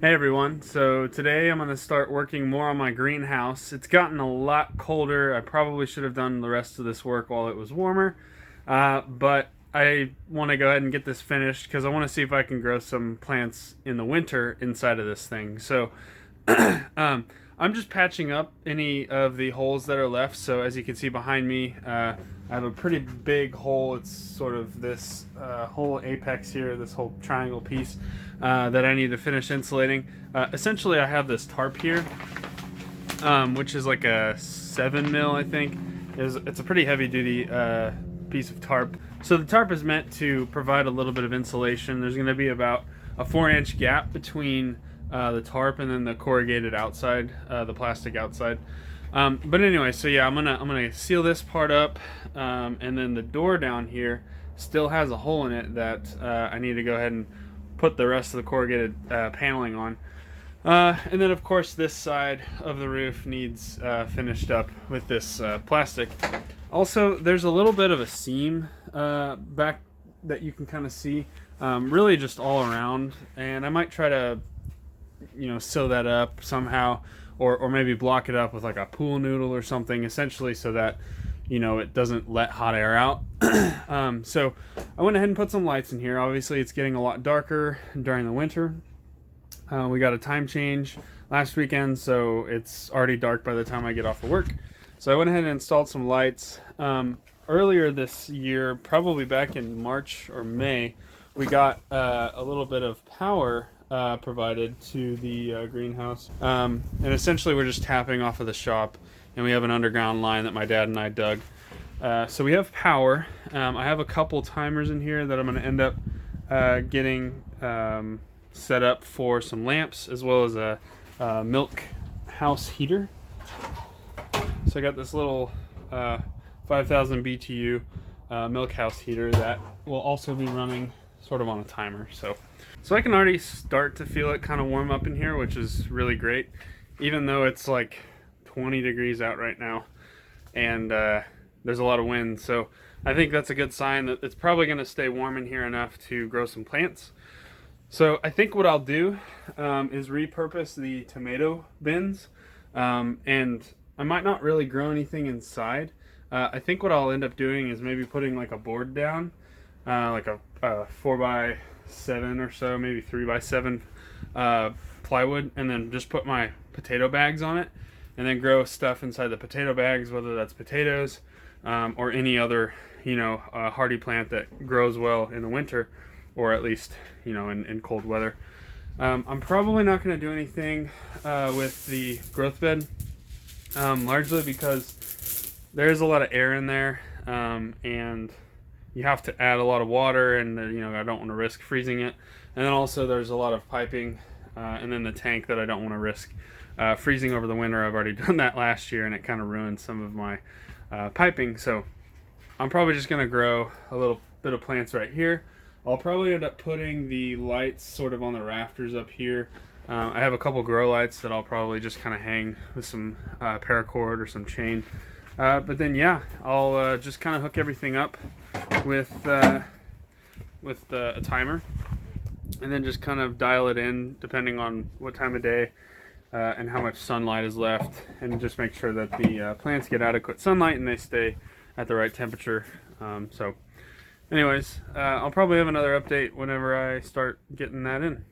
Hey everyone, so today I'm going to start working more on my greenhouse. It's gotten a lot colder. I probably should have done the rest of this work while it was warmer, but I want to go ahead and get this finished because I want to see if I can grow some plants in the winter inside of this thing. So I'm just patching up any of the holes that are left. So as you can see behind me, I have a pretty big hole. It's sort of this whole apex here, this whole triangle piece that I need to finish insulating. Essentially, I have this tarp here, which is like a 7 mil, I think. It's a pretty heavy duty piece of tarp. So the tarp is meant to provide a little bit of insulation. There's going to be about a 4-inch gap between the tarp and then the corrugated outside, the plastic outside. But anyway, so yeah, I'm gonna seal this part up, and then the door down here still has a hole in it that I need to go ahead and put the rest of the corrugated paneling on. And then of course this side of the roof needs finished up with this plastic. Also, there's a little bit of a seam back that you can kind of see, really just all around, and I might try to sew that up somehow, or maybe block it up with like a pool noodle or something, essentially so that it doesn't let hot air out. So I went ahead and put some lights in here. Obviously it's getting a lot darker during the winter. We got a time change last weekend, so it's already dark by the time I get off of work. So I went ahead and installed some lights. Earlier this year, probably back in March or May, we got a little bit of power provided to the greenhouse. And essentially we're just tapping off of the shop, and we have an underground line that my dad and I dug. So we have power. I have a couple timers in here that I'm going to end up getting set up for some lamps, as well as a milk house heater. So I got this little 5,000 BTU milk house heater that will also be running sort of on a timer. So I can already start to feel it kind of warm up in here, which is really great, even though it's like 20 degrees out right now, and there's a lot of wind. So I think that's a good sign that it's probably going to stay warm in here enough to grow some plants. So I think what I'll do is repurpose the tomato bins, and I might not really grow anything inside. I think what I'll end up doing is maybe putting like a board down, like a 4x7 or so, maybe 3x7 plywood, and then just put my potato bags on it, and then grow stuff inside the potato bags, whether that's potatoes or any other hardy plant that grows well in the winter, or at least in cold weather. I'm probably not going to do anything with the growth bed, largely because there's a lot of air in there, and you have to add a lot of water, and I don't want to risk freezing it. And then also there's a lot of piping, and then the tank that I don't want to risk freezing over the winter. I've already done that last year, and it kind of ruined some of my piping. So I'm probably just going to grow a little bit of plants right here. I'll probably end up putting the lights sort of on the rafters up here. I have a couple grow lights that I'll probably just kind of hang with some paracord or some chain. But then yeah, I'll just kind of hook everything up with a timer, and then just kind of dial it in depending on what time of day and how much sunlight is left, and just make sure that the plants get adequate sunlight and they stay at the right temperature. So anyways, I'll probably have another update whenever I start getting that in.